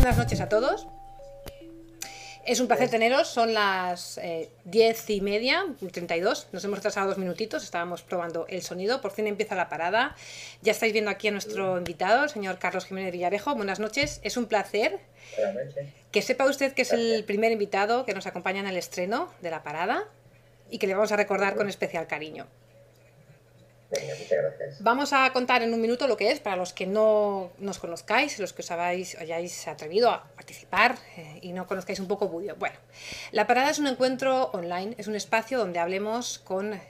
buenas noches a todos. Es un placer teneros, son las 10:30, 32, nos hemos retrasado 2 minutitos, estábamos probando el sonido, por fin empieza la parada. Ya estáis viendo aquí a nuestro invitado, el señor Carlos Jiménez Villarejo. Buenas noches, es un placer. Buenas noches. Que sepa usted que es el primer invitado que nos acompaña en el estreno de la parada y que le vamos a recordar con especial cariño. Venga, muchas gracias. Vamos a contar en un minuto lo que es, para los que no nos conozcáis, los que os hayáis atrevido a participar y no conozcáis un poco Budio. Bueno, la parada es un encuentro online, es un espacio donde hablemos con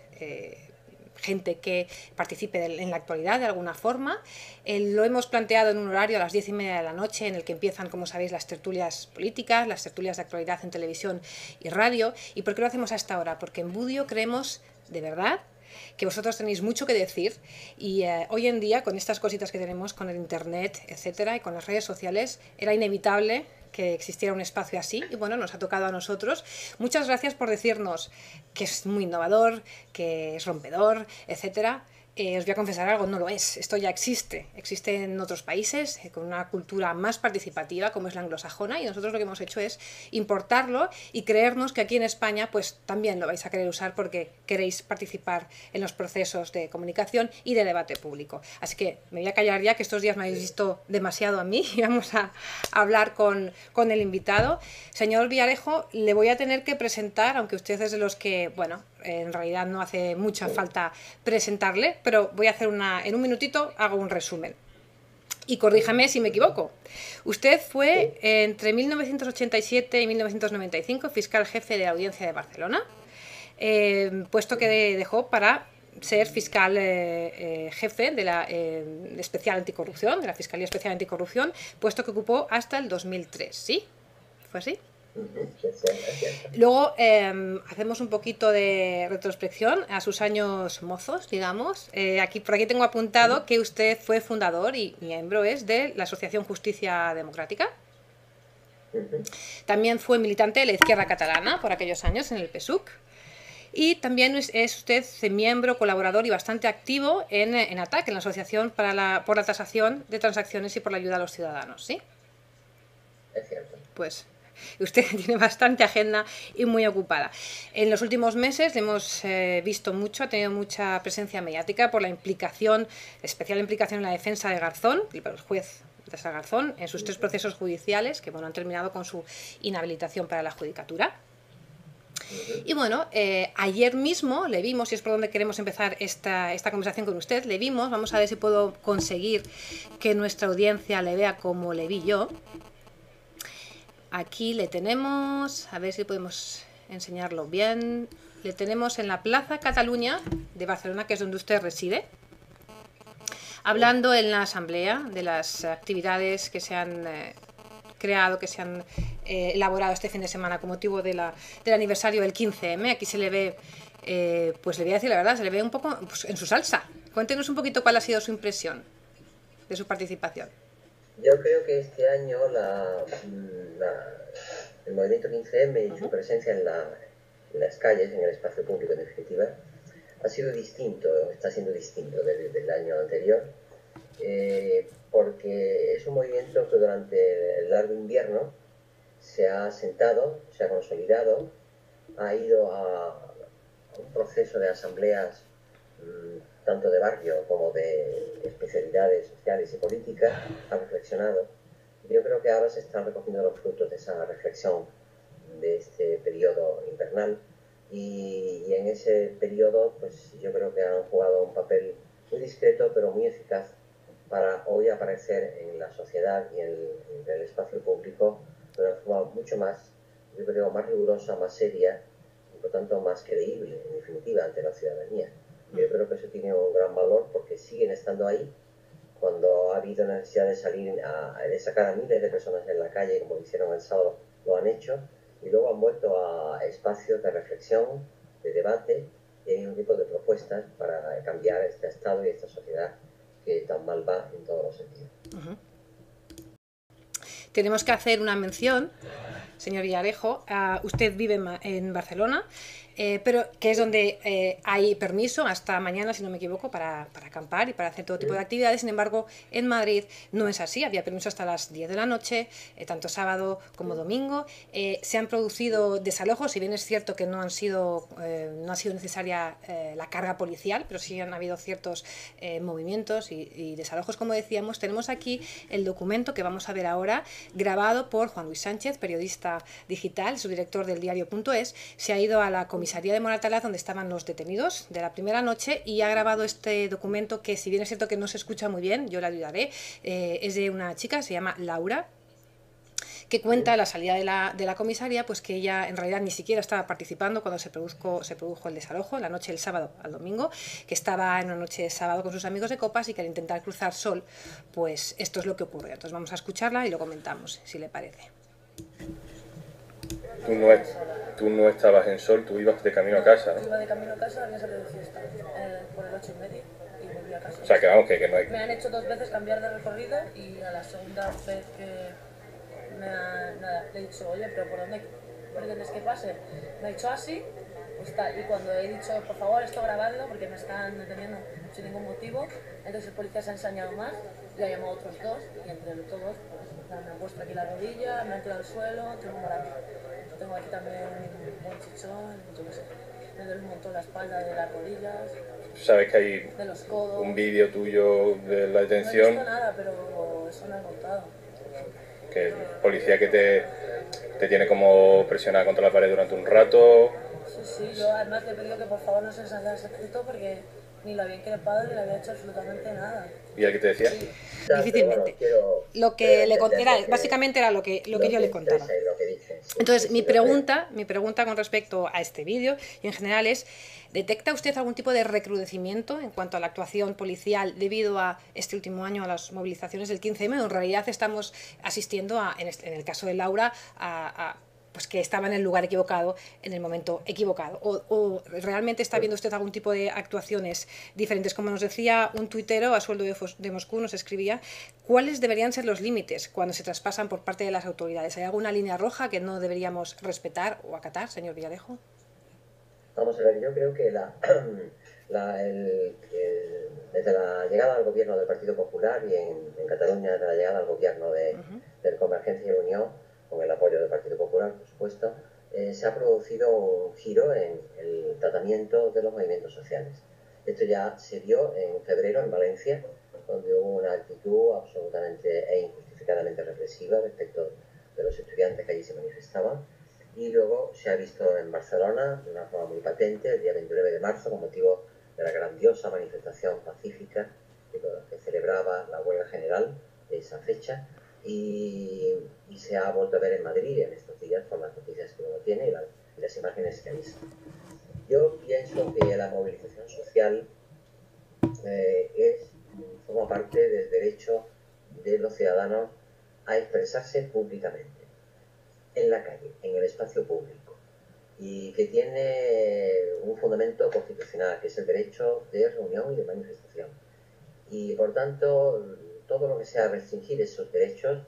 gente que participe en la actualidad de alguna forma. Lo hemos planteado en un horario a las 10:30 de la noche, en el que empiezan, como sabéis, las tertulias políticas, las tertulias de actualidad en televisión y radio. ¿Y por qué lo hacemos a esta hora? Porque en Budio creemos, de verdad, que vosotros tenéis mucho que decir y hoy en día, con estas cositas que tenemos, con el internet, etcétera, y con las redes sociales, era inevitable que existiera un espacio así y bueno, nos ha tocado a nosotros. Muchas gracias por decirnos que es muy innovador, que es rompedor, etcétera. Os voy a confesar algo, no lo es. Esto ya existe en otros países con una cultura más participativa como es la anglosajona, y nosotros lo que hemos hecho es importarlo y creernos que aquí en España pues también lo vais a querer usar porque queréis participar en los procesos de comunicación y de debate público. Así que me voy a callar ya, que estos días me habéis visto demasiado a mí, y vamos a hablar con el invitado. Señor Villarejo, le voy a tener que presentar, aunque usted es de los que, bueno, en realidad no hace mucha falta presentarle, pero voy a hacer en un minutito hago un resumen. Y corríjame si me equivoco. Usted fue entre 1987 y 1995 fiscal jefe de la Audiencia de Barcelona, puesto que dejó para ser fiscal jefe de la Especial Anticorrupción, de la Fiscalía Especial Anticorrupción, puesto que ocupó hasta el 2003, ¿sí? ¿Fue así? Luego hacemos un poquito de retrospección a sus años mozos, digamos. Por aquí tengo apuntado que usted fue fundador y miembro de la Asociación Justicia Democrática. También fue militante de la izquierda catalana por aquellos años en el PSUC. Y también es usted miembro, colaborador y bastante activo en ATAC, en la Asociación por la Tasación de Transacciones y por la Ayuda a los Ciudadanos, ¿sí? Es cierto. Pues usted tiene bastante agenda y muy ocupada. En los últimos meses le hemos visto mucho, ha tenido mucha presencia mediática por la especial implicación en la defensa de Garzón, el juez de Garzón, en sus 3 procesos judiciales que bueno, han terminado con su inhabilitación para la judicatura. Y bueno, ayer mismo le vimos, y es por donde queremos empezar esta conversación con usted, le vimos, vamos a ver si puedo conseguir que nuestra audiencia le vea como le vi yo. Aquí le tenemos, a ver si podemos enseñarlo bien, le tenemos en la Plaza Cataluña de Barcelona, que es donde usted reside, hablando en la asamblea de las actividades que se han creado, que se han elaborado este fin de semana con motivo del aniversario del 15M. Aquí se le ve, pues le voy a decir la verdad, se le ve un poco pues, en su salsa. Cuéntenos un poquito cuál ha sido su impresión de su participación. Yo creo que este año el movimiento 15M y su presencia en las calles, en el espacio público en definitiva, ha sido distinto, está siendo distinto del año anterior, porque es un movimiento que durante el largo invierno se ha asentado, se ha consolidado, ha ido a un proceso de asambleas tanto de barrio como de especialidades sociales y políticas, ha reflexionado. Yo creo que ahora se están recogiendo los frutos de esa reflexión de este periodo invernal y en ese periodo pues yo creo que han jugado un papel muy discreto pero muy eficaz para hoy aparecer en la sociedad y en el espacio público de una forma mucho más, yo creo, más rigurosa, más seria y por tanto más creíble en definitiva ante la ciudadanía. Yo creo que eso tiene un gran valor porque siguen estando ahí cuando ha habido necesidad de salir, de sacar a miles de personas en la calle, como lo hicieron el sábado, lo han hecho, y luego han vuelto a espacios de reflexión, de debate, y hay un tipo de propuestas para cambiar este estado y esta sociedad que tan mal va en todos los sentidos. Tenemos que hacer una mención, señor Villarejo. Usted vive en Barcelona. pero que es donde hay permiso hasta mañana, si no me equivoco, para acampar y para hacer todo tipo de actividades. Sin embargo, en Madrid no es así, había permiso hasta las 10 de la noche, tanto sábado como domingo. Se han producido desalojos, si bien es cierto que no ha sido necesaria la carga policial, pero sí han habido ciertos movimientos y desalojos, como decíamos. Tenemos aquí el documento que vamos a ver ahora, grabado por Juan Luis Sánchez, periodista digital, subdirector del diario.es. Se ha ido a la comisaría de Moratalaz, donde estaban los detenidos de la primera noche, y ha grabado este documento que, si bien es cierto que no se escucha muy bien, yo le ayudaré. Es de una chica, se llama Laura, que cuenta a la salida de la comisaría, pues que ella en realidad ni siquiera estaba participando cuando se produjo el desalojo, la noche del sábado al domingo, que estaba en una noche de sábado con sus amigos de copas y que al intentar cruzar Sol, pues esto es lo que ocurrió. Entonces vamos a escucharla y lo comentamos, si le parece. Tú no estabas en Sol, tú ibas de camino a casa, ¿no? Yo iba de camino a casa, había salido de fiesta por el 8:30 y volví a casa. O sea, que vamos, que no hay... Me han hecho 2 veces cambiar de recorrido y a la segunda vez que nada, le he dicho, oye, pero ¿por dónde pretendes que pase? Me ha dicho así, pues está. Y cuando he dicho, por favor, esto grabadlo porque me están deteniendo sin ningún motivo, entonces el policía se ha ensañado más y ha llamado a otros 2 y entre todos pues, me han puesto aquí la rodilla, me han tirado al suelo, tengo un morado. Tengo aquí también un buen chichón, yo qué sé. Me duele un montón la espalda de las rodillas. Sabes que hay de los codos. Un vídeo tuyo de la detención. No he visto nada, pero eso me han contado. Que el policía que te tiene como presionada contra la pared durante un rato. Sí, yo además le he pedido que por favor no se ensañara ese escrito porque ni lo había increpado ni le había hecho absolutamente nada. ¿Y el que te decía? Sí. Difícilmente. Lo que le básicamente era lo que yo le contaba. Entonces, mi pregunta con respecto a este vídeo y en general es, ¿detecta usted algún tipo de recrudecimiento en cuanto a la actuación policial debido a este último año a las movilizaciones del 15M? En realidad estamos asistiendo en el caso de Laura pues que estaba en el lugar equivocado en el momento equivocado, o realmente está viendo usted algún tipo de actuaciones diferentes. Como nos decía un tuitero, a sueldo de Moscú, nos escribía, ¿cuáles deberían ser los límites cuando se traspasan por parte de las autoridades? ¿Hay alguna línea roja que no deberíamos respetar o acatar, señor Villarejo? Vamos a ver, yo creo que desde la llegada al gobierno del Partido Popular y en Cataluña, desde la llegada al gobierno del Convergencia y Unión, con el apoyo del Partido Popular, por supuesto, se ha producido un giro en el tratamiento de los movimientos sociales. Esto ya se vio en febrero en Valencia, donde hubo una actitud absolutamente e injustificadamente represiva respecto de los estudiantes que allí se manifestaban. Y luego se ha visto en Barcelona de una forma muy patente el día 29 de marzo con motivo de la grandiosa manifestación pacífica que celebraba la huelga general de esa fecha. Y se ha vuelto a ver en Madrid en estos días por las noticias que uno tiene y las imágenes que ha visto. Yo pienso que la movilización social forma parte del derecho de los ciudadanos a expresarse públicamente, en la calle, en el espacio público, y que tiene un fundamento constitucional, que es el derecho de reunión y de manifestación. Y por tanto, todo lo que sea restringir esos derechos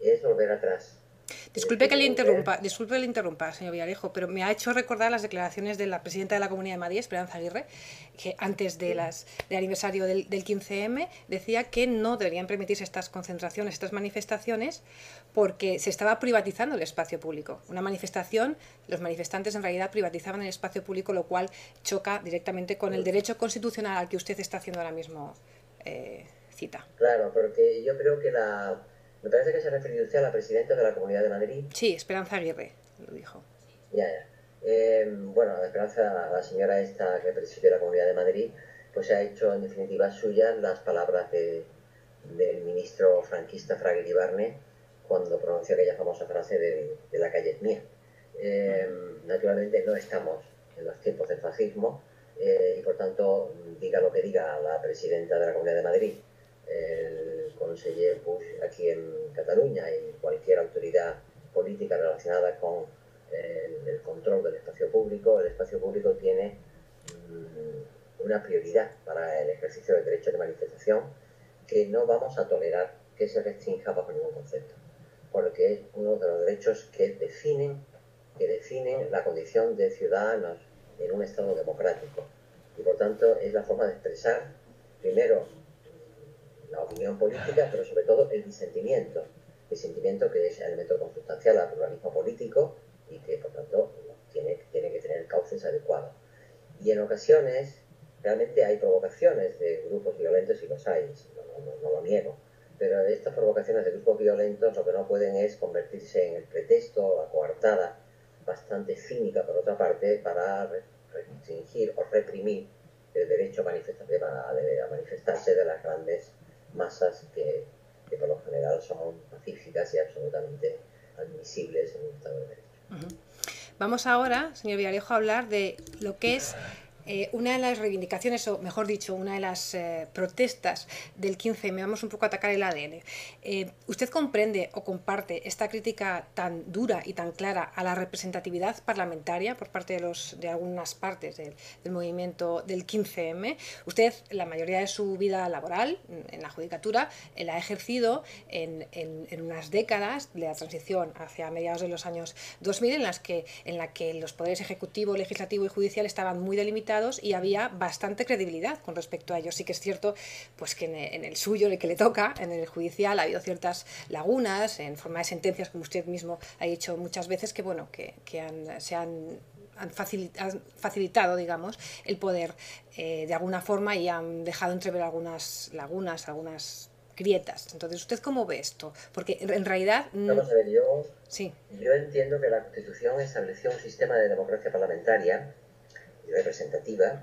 es volver atrás. Disculpe que le interrumpa, señor Villarejo, pero me ha hecho recordar las declaraciones de la presidenta de la Comunidad de Madrid, Esperanza Aguirre, que antes del aniversario del 15M decía que no deberían permitirse estas concentraciones, estas manifestaciones, porque se estaba privatizando el espacio público. Una manifestación, los manifestantes en realidad privatizaban el espacio público, lo cual choca directamente con el derecho constitucional al que usted está haciendo ahora mismo cita. Claro, porque yo creo que me parece que se ha referido usted a la presidenta de la Comunidad de Madrid. Sí, Esperanza Aguirre, lo dijo. Ya. Bueno, Esperanza, la señora esta que preside la Comunidad de Madrid, pues ha hecho en definitiva suyas las palabras del ministro franquista Fraga Iribarne cuando pronunció aquella famosa frase de la calle es mía. Naturalmente no estamos en los tiempos del fascismo y por tanto, diga lo que diga la presidenta de la Comunidad de Madrid, el conseller Puig aquí en Cataluña y cualquier autoridad política relacionada con el control del espacio público, el espacio público tiene una prioridad para el ejercicio del derecho de manifestación que no vamos a tolerar que se restrinja bajo ningún concepto, porque es uno de los derechos que definen la condición de ciudadanos en un Estado democrático. Y por tanto es la forma de expresar, primero, la opinión política, pero sobre todo el disentimiento que es el elemento consustancial al pluralismo político y que por tanto tiene que tener cauces adecuados. Y en ocasiones realmente hay provocaciones de grupos violentos y los hay, no lo niego, pero estas provocaciones de grupos violentos lo que no pueden es convertirse en el pretexto, la coartada bastante cínica por otra parte para restringir o reprimir el derecho a manifestarse de las grandes masas que por lo general son pacíficas y absolutamente admisibles en un Estado de Derecho. Uh-huh. Vamos ahora, señor Villarejo, a hablar de lo que es una de las reivindicaciones, o mejor dicho, una de las protestas del 15M. Vamos un poco a atacar el ADN. ¿Usted comprende o comparte esta crítica tan dura y tan clara a la representatividad parlamentaria por parte de algunas partes del movimiento del 15M? Usted, la mayoría de su vida laboral en la judicatura, la ha ejercido en unas décadas de la transición hacia mediados de los años 2000 en la que los poderes ejecutivo, legislativo y judicial estaban muy delimitados y había bastante credibilidad con respecto a ellos. Sí que es cierto pues que en el suyo, en el que le toca, en el judicial, ha habido ciertas lagunas en forma de sentencias, como usted mismo ha dicho muchas veces, que bueno, se han facilitado, digamos, el poder de alguna forma y han dejado entrever algunas lagunas, algunas grietas. Entonces, ¿usted cómo ve esto? Porque en realidad... Vamos a ver, yo sí. entiendo que la Constitución estableció un sistema de democracia parlamentaria y representativa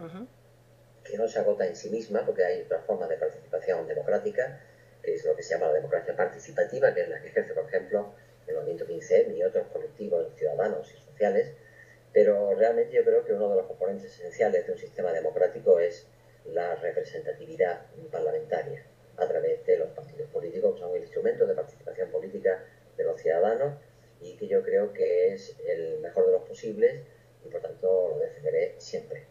que no se agota en sí misma, porque hay otras formas de participación democrática, que es lo que se llama la democracia participativa, que es la que ejerce, por ejemplo, el movimiento 15M y otros colectivos ciudadanos y sociales, pero realmente yo creo que uno de los componentes esenciales de un sistema democrático es la representatividad parlamentaria a través de los partidos políticos, que son el instrumento de participación política de los ciudadanos y que yo creo que es el mejor de los posibles y por tanto lo defenderé siempre.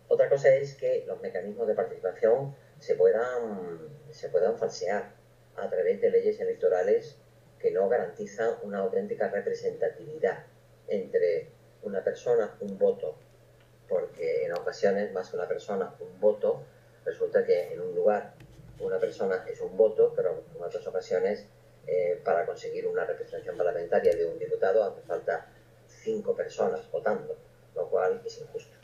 Otra cosa es que los mecanismos de participación se puedan falsear a través de leyes electorales que no garantizan una auténtica representatividad entre una persona, un voto, porque en ocasiones más que una persona, un voto, resulta que en un lugar una persona es un voto, pero en otras ocasiones para conseguir una representación parlamentaria de un diputado hace falta 5 personas votando, lo cual es injusto.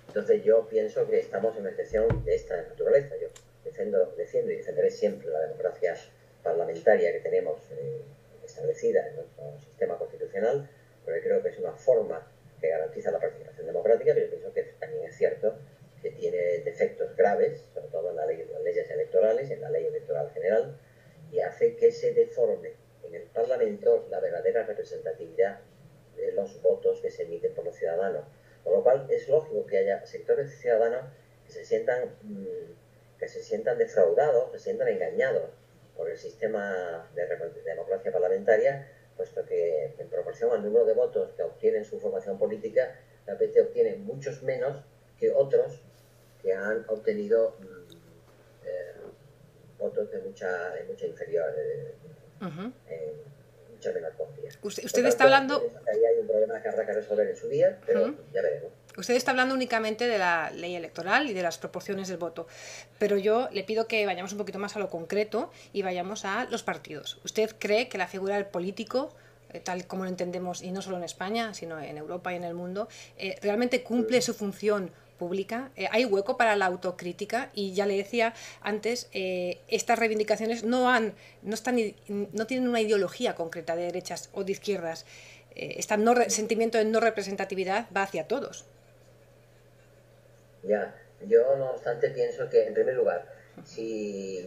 Entonces yo pienso que estamos en una excepción de esta naturaleza. Yo defiendo y defenderé siempre la democracia parlamentaria que tenemos establecida en nuestro sistema constitucional, pero creo que es una forma que garantiza la participación democrática, pero yo pienso que también es cierto que tiene defectos graves, sobre todo en las leyes electorales, en la ley electoral general, y hace que se deforme en el Parlamento la verdadera representatividad de los votos que se emiten por los ciudadanos. Con lo cual es lógico que haya sectores de ciudadanos que se sientan defraudados, se sientan engañados por el sistema de democracia parlamentaria, puesto que en proporción al número de votos que obtienen su formación política, la PT obtiene muchos menos que otros que han obtenido votos de mucha inferior, mucha menor cuantía. Usted está hablando... Ahí hay un problema que habrá que resolver en su día, pero ya veremos. Usted está hablando únicamente de la ley electoral y de las proporciones del voto, pero yo le pido que vayamos un poquito más a lo concreto y vayamos a los partidos. ¿Usted cree que la figura del político, tal como lo entendemos, y no solo en España, sino en Europa y en el mundo, realmente cumple su función pública? ¿Hay hueco para la autocrítica? Y ya le decía antes, estas reivindicaciones no tienen una ideología concreta de derechas o de izquierdas. Este sentimiento de no representatividad va hacia todos. Ya, yo no obstante pienso que, en primer lugar, si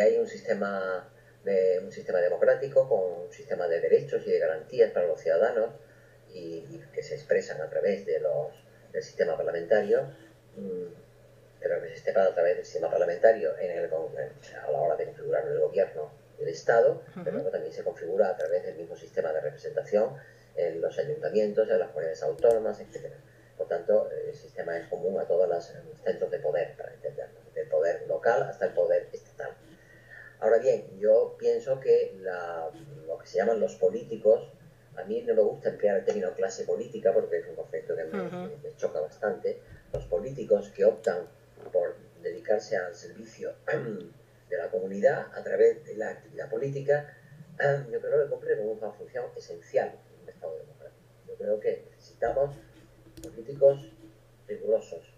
hay un sistema democrático con un sistema de derechos y de garantías para los ciudadanos y que se expresan a través del sistema parlamentario, pero que se expresan a través del sistema parlamentario a la hora de configurar el gobierno del Estado, pero también se configura a través del mismo sistema de representación en los ayuntamientos, en las comunidades autónomas, etc. Por tanto, el sistema es común a todos los centros de poder, para entenderlo, del poder local hasta el poder estatal. Ahora bien, yo pienso que lo que se llaman los políticos A mí no me gusta emplear el término clase política porque es un concepto que me choca bastante. Los políticos que optan por dedicarse al servicio de la comunidad a través de la actividad política, yo creo que cumplen una función esencial en un Estado democrático. Yo creo que necesitamos políticos rigurosos,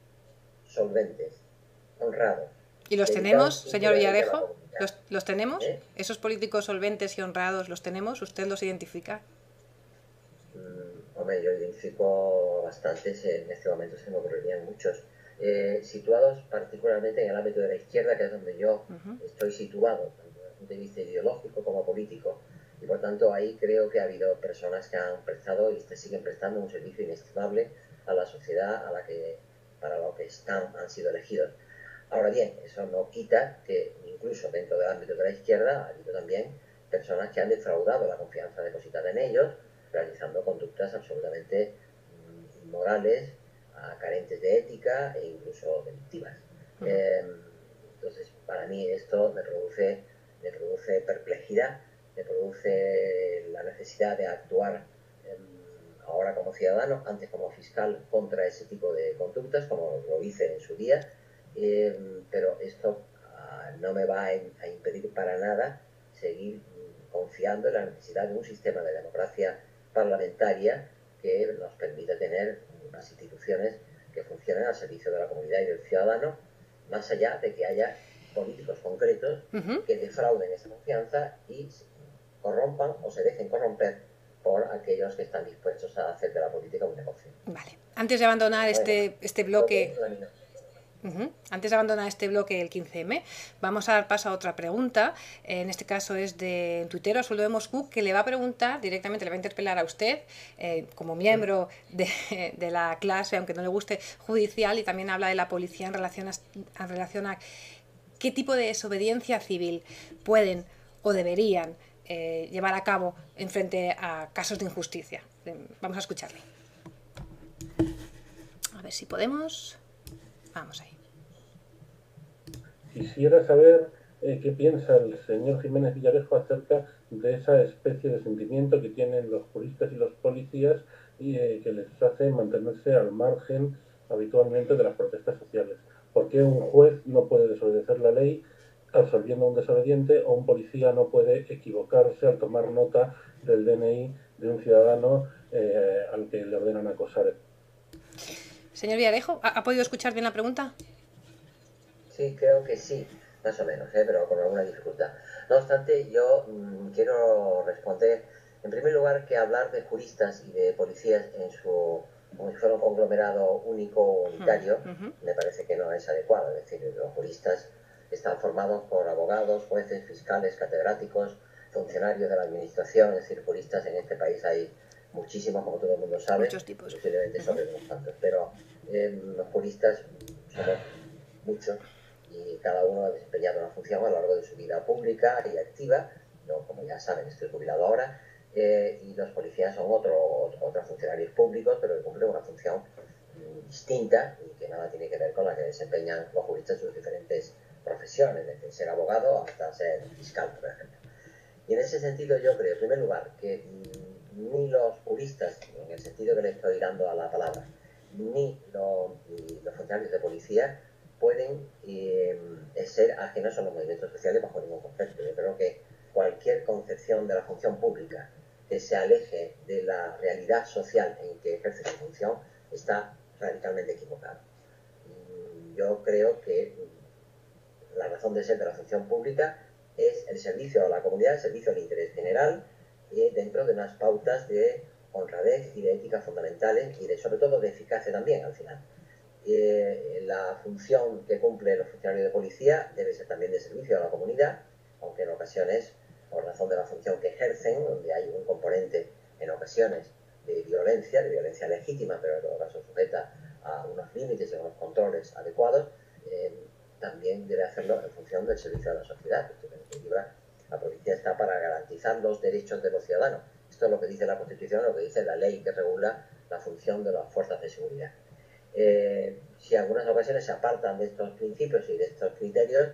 solventes, honrados. ¿Y los tenemos, señor Villarejo? ¿Los ¿Los tenemos? ¿Esos políticos solventes y honrados los tenemos? ¿Usted los identifica? Hombre, yo identifico bastantes, en este momento se me ocurrirían muchos, situados particularmente en el ámbito de la izquierda, que es donde yo estoy situado, tanto desde el punto de vista ideológico como político, y por tanto ahí creo que ha habido personas que han prestado y siguen prestando un servicio inestimable a la sociedad para lo que han sido elegidos. Ahora bien, eso no quita que incluso dentro del ámbito de la izquierda ha habido también personas que han defraudado la confianza depositada en ellos, realizando conductas absolutamente inmorales, carentes de ética e incluso delictivas. Entonces, para mí esto me produce perplejidad, me produce la necesidad de actuar ahora como ciudadano, antes como fiscal, contra ese tipo de conductas, como lo hice en su día, pero esto no me va a impedir para nada seguir confiando en la necesidad de un sistema de democracia parlamentaria que nos permita tener unas instituciones que funcionen al servicio de la comunidad y del ciudadano, más allá de que haya políticos concretos que defrauden esa confianza y corrompan o se dejen corromper por aquellos que están dispuestos a hacer de la política un negocio. Vale. Antes de abandonar este bloque... Antes de abandonar este bloque del 15M, vamos a dar paso a otra pregunta. En este caso es de tuitero a sueldo de Moscú, que le va a preguntar directamente, le va a interpelar a usted como miembro de la clase, aunque no le guste, judicial, y también habla de la policía en relación a qué tipo de desobediencia civil pueden o deberían llevar a cabo en frente a casos de injusticia. Vamos a escucharle. A ver si podemos... Vamos ahí. Quisiera saber qué piensa el señor Jiménez Villarejo acerca de esa especie de sentimiento que tienen los juristas y los policías y que les hace mantenerse al margen habitualmente de las protestas sociales. ¿Por qué un juez no puede desobedecer la ley absolviendo a un desobediente o un policía no puede equivocarse al tomar nota del DNI de un ciudadano al que le ordenan acosar? Señor Villarejo, ¿ha podido escuchar bien la pregunta? Sí, creo que sí, más o menos, pero con alguna dificultad. No obstante, yo quiero responder, en primer lugar, que hablar de juristas y de policías como si fuera un conglomerado único o unitario, me parece que no es adecuado. Es decir, los juristas están formados por abogados, jueces, fiscales, catedráticos, funcionarios de la administración. Es decir, juristas en este país hay muchísimos, como todo el mundo sabe. Muchos tipos. Posiblemente sobre unos cuantos, pero los juristas somos muchos y cada uno ha desempeñado una función a lo largo de su vida pública y activa. Yo, como ya saben, estoy jubilado ahora, y los policías son otros funcionarios públicos, pero que cumplen una función distinta y que nada tiene que ver con la que desempeñan los juristas en sus diferentes profesiones, desde ser abogado hasta ser fiscal, por ejemplo. Y en ese sentido yo creo, en primer lugar, que ni los juristas, en el sentido que le estoy dando a la palabra, ni los funcionarios de policía pueden ser ajenos a los movimientos sociales bajo ningún concepto. Yo creo que cualquier concepción de la función pública que se aleje de la realidad social en que ejerce su función está radicalmente equivocada. Yo creo que la razón de ser de la función pública es el servicio a la comunidad, el servicio al interés general, dentro de unas pautas de honradez y de ética fundamentales y sobre todo de eficacia también al final. La función que cumplen los funcionarios de policía debe ser también de servicio a la comunidad, aunque en ocasiones, por razón de la función que ejercen, donde hay un componente en ocasiones de violencia legítima, pero en todo caso sujeta a unos límites y a unos controles adecuados, también debe hacerlo en función del servicio a la sociedad. En definitiva, la policía está para garantizar los derechos de los ciudadanos. Esto es lo que dice la Constitución, lo que dice la ley que regula la función de las fuerzas de seguridad. Si en algunas ocasiones se apartan de estos principios y de estos criterios,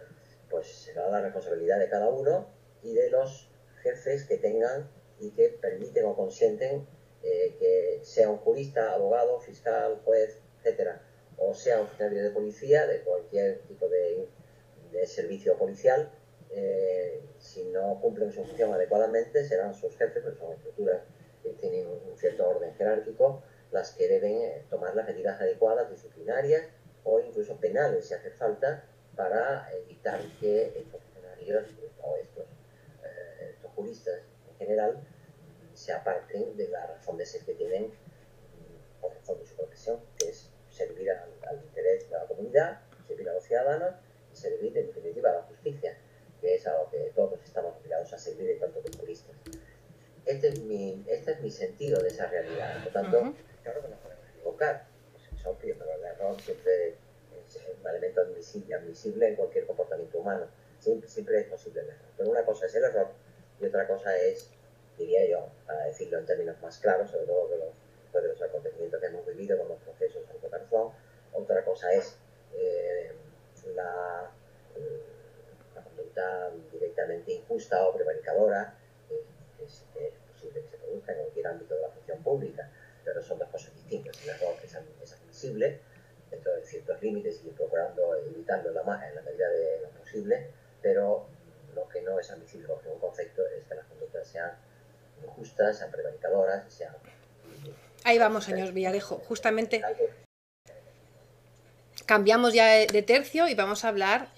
pues será la responsabilidad de cada uno y de los jefes que tengan y que permiten o consienten que sea un jurista, abogado, fiscal, juez, etcétera, o sea un funcionario de policía, de cualquier tipo de servicio policial, si no cumplen su función adecuadamente, serán sus jefes, pues son estructuras que tienen un cierto orden jerárquico, las que deben tomar las medidas adecuadas, disciplinarias o incluso penales, si hace falta, para evitar que estos funcionarios o estos juristas en general se aparten de la razón de ser que tienen por razón de su profesión, que es servir al interés de la comunidad, servir a los ciudadanos y servir en definitiva a la justicia, que es a lo que todos estamos obligados a servir en tanto que juristas. Este es mi sentido de esa realidad. Por tanto, claro que nos podemos equivocar, pues es obvio, pero el error siempre es un elemento admisible en cualquier comportamiento humano. Siempre es posible el error. Pero una cosa es el error y otra cosa es, diría yo, a decirlo en términos más claros, sobre todo de los acontecimientos que hemos vivido con los procesos en Cotarzón, otra cosa es la conducta directamente injusta o prevaricadora, que es posible que se produzca en cualquier ámbito de la función pública, pero son dos cosas distintas. El error es admisible dentro de ciertos límites y procurando evitarlo en la medida de lo posible, pero lo que no es admisible bajo un concepto es que las conductas sean injustas, sean prevaricadoras, sean... Ahí vamos, señor Villarejo. Justamente cambiamos ya de tercio y vamos a hablar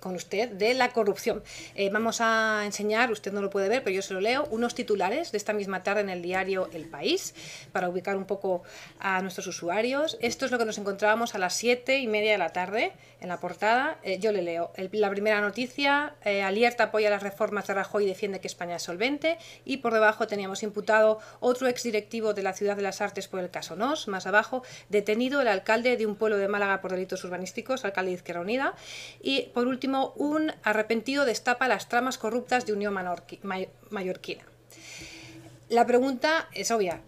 con usted de la corrupción. Vamos a enseñar, usted no lo puede ver, pero yo se lo leo, unos titulares de esta misma tarde en el diario El País, para ubicar un poco a nuestros usuarios. Esto es lo que nos encontrábamos a las 7:30 de la tarde en la portada. Yo le leo. La primera noticia, Alierta apoya las reformas de Rajoy y defiende que España es solvente. Y por debajo teníamos imputado otro exdirectivo de la Ciudad de las Artes por el caso Nos. Más abajo, detenido el alcalde de un pueblo de Málaga por delitos urbanísticos, alcalde de Izquierda Unida. Y por último, un arrepentido destapa las tramas corruptas de Unión Mallorquina. La pregunta es obvia.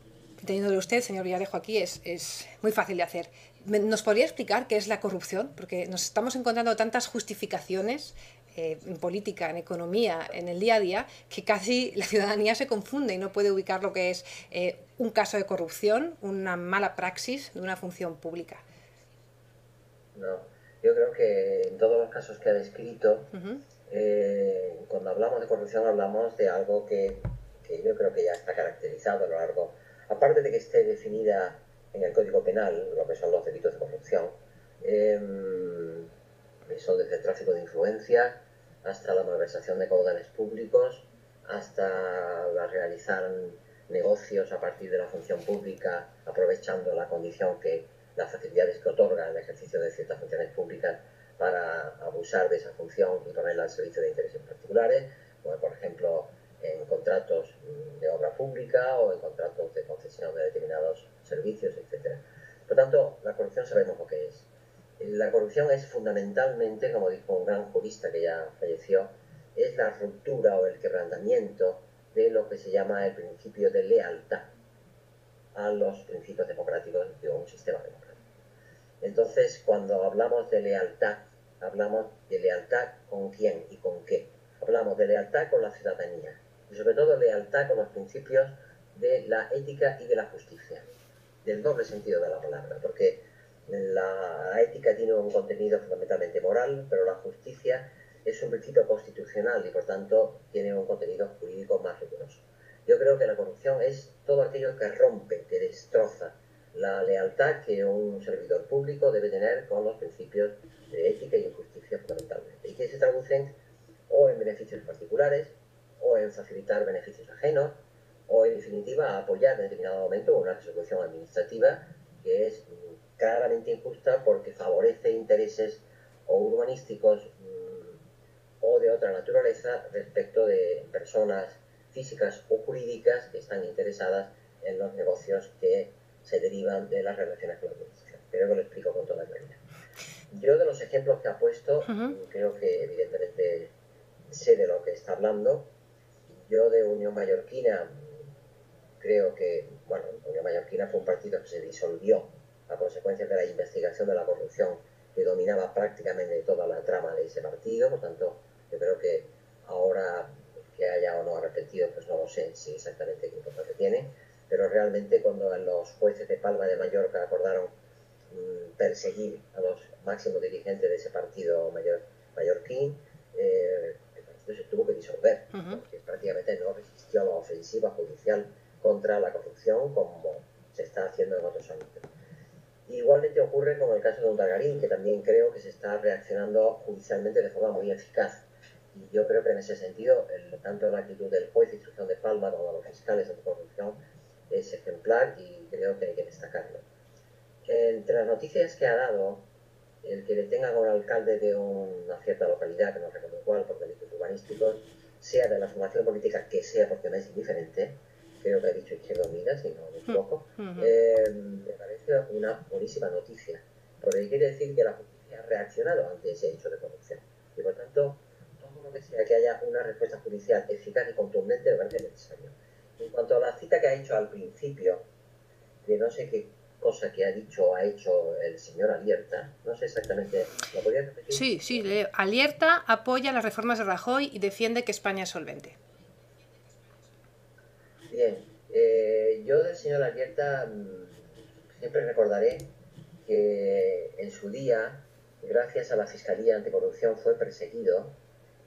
Teniéndole usted, señor Villarejo, aquí es muy fácil de hacer. ¿Nos podría explicar qué es la corrupción? Porque nos estamos encontrando tantas justificaciones en política, en economía, en el día a día, que casi la ciudadanía se confunde y no puede ubicar lo que es un caso de corrupción, una mala praxis de una función pública. No, yo creo que en todos los casos que ha descrito, cuando hablamos de corrupción hablamos de algo que yo creo que ya está caracterizado a lo largo, aparte de que esté definida en el Código Penal, lo que son los delitos de corrupción, son desde el tráfico de influencias hasta la malversación de caudales públicos, hasta realizar negocios a partir de la función pública, aprovechando la condición que las facilidades que otorga el ejercicio de ciertas funciones públicas para abusar de esa función y ponerla al servicio de intereses particulares, como por ejemplo en contratos de obra pública o en contratos de concesión de determinados servicios, etc. Por tanto, la corrupción sabemos lo que es. La corrupción es fundamentalmente, como dijo un gran jurista que ya falleció, es la ruptura o el quebrantamiento de lo que se llama el principio de lealtad a los principios democráticos de un sistema democrático. Entonces, cuando hablamos de lealtad con quién y con qué. Hablamos de lealtad con la ciudadanía y sobre todo lealtad con los principios de la ética y de la justicia, del doble sentido de la palabra, porque la ética tiene un contenido fundamentalmente moral, pero la justicia es un principio constitucional y por tanto tiene un contenido jurídico más riguroso. Yo creo que la corrupción es todo aquello que rompe, que destroza la lealtad que un servidor público debe tener con los principios de ética y de justicia fundamentalmente, y que se traducen o en beneficios particulares, o en facilitar beneficios ajenos, o en definitiva apoyar en determinado momento una resolución administrativa que es claramente injusta porque favorece intereses o urbanísticos o de otra naturaleza respecto de personas físicas o jurídicas que están interesadas en los negocios que se derivan de las relaciones con la administración. Creo que lo explico con toda claridad. Yo de los ejemplos que ha puesto, creo que evidentemente sé de lo que está hablando. Yo de Unión Mallorquina creo que, bueno, Unión Mallorquina fue un partido que se disolvió a consecuencia de la investigación de la corrupción que dominaba prácticamente toda la trama de ese partido, por tanto yo creo que ahora que haya o no arrepentido, pues no lo sé si exactamente qué importancia tiene, pero realmente cuando los jueces de Palma de Mallorca acordaron perseguir a los máximos dirigentes de ese partido mallorquín, el partido se tuvo que disolver, porque prácticamente no resistió a la ofensiva judicial contra la corrupción como se está haciendo en otros ámbitos. Igualmente ocurre con el caso de Ondagarín, que también creo que se está reaccionando judicialmente de forma muy eficaz. Y yo creo que en ese sentido, tanto la actitud del juez de instrucción de Palma como de los fiscales anticorrupción es ejemplar y creo que hay que destacarlo. Entre las noticias que ha dado, el que le tengan a un alcalde de una cierta localidad, que no recuerdo cuál, por delitos urbanísticos, sea de la formación política que sea, porque me es indiferente, creo que ha dicho Izquierda Unida, si no me equivoco, me parece una buenísima noticia, porque quiere decir que la justicia ha reaccionado ante ese hecho de corrupción. Y por tanto, todo lo que sea que haya una respuesta judicial eficaz y contundente me parece necesario. En cuanto a la cita que ha hecho al principio, de no sé qué cosa que ha dicho o ha hecho el señor Alierta, no sé exactamente, ¿lo podría repetir? Sí, Alierta apoya las reformas de Rajoy y defiende que España es solvente. Bien, yo del señor Alierta siempre recordaré que en su día, gracias a la Fiscalía Anticorrupción, fue perseguido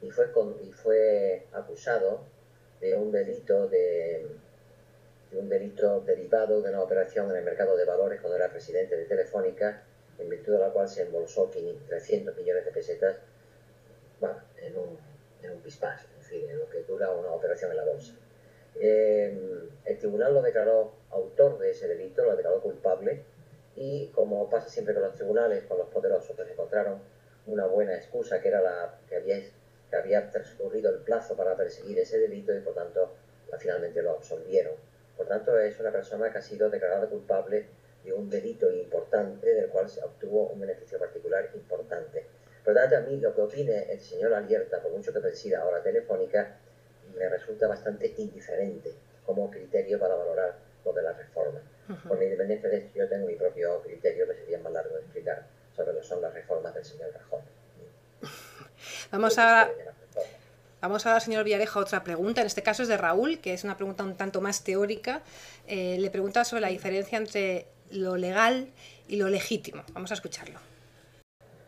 y fue acusado de un delito derivado de una operación en el mercado de valores cuando era presidente de Telefónica, en virtud de la cual se embolsó 300 millones de pesetas, bueno, en un pispás, es decir, en lo que dura una operación en la bolsa. El tribunal lo declaró autor de ese delito, lo declaró culpable, y como pasa siempre con los tribunales, con los poderosos, pues encontraron una buena excusa, que era que había transcurrido el plazo para perseguir ese delito y por tanto finalmente lo absolvieron. Por tanto, es una persona que ha sido declarada culpable de un delito importante del cual se obtuvo un beneficio particular importante. Por tanto, a mí lo que opine el señor Alierta, por mucho que presida ahora Telefónica, me resulta bastante indiferente como criterio para valorar lo de la reforma. Con independencia de esto, yo tengo mi propio criterio que sería más largo de explicar sobre lo que son las reformas del señor Rajoy. Vamos ahora, señor Villarejo, a otra pregunta. En este caso es de Raúl, que es una pregunta un tanto más teórica. Le pregunta sobre la diferencia entre lo legal y lo legítimo. Vamos a escucharlo.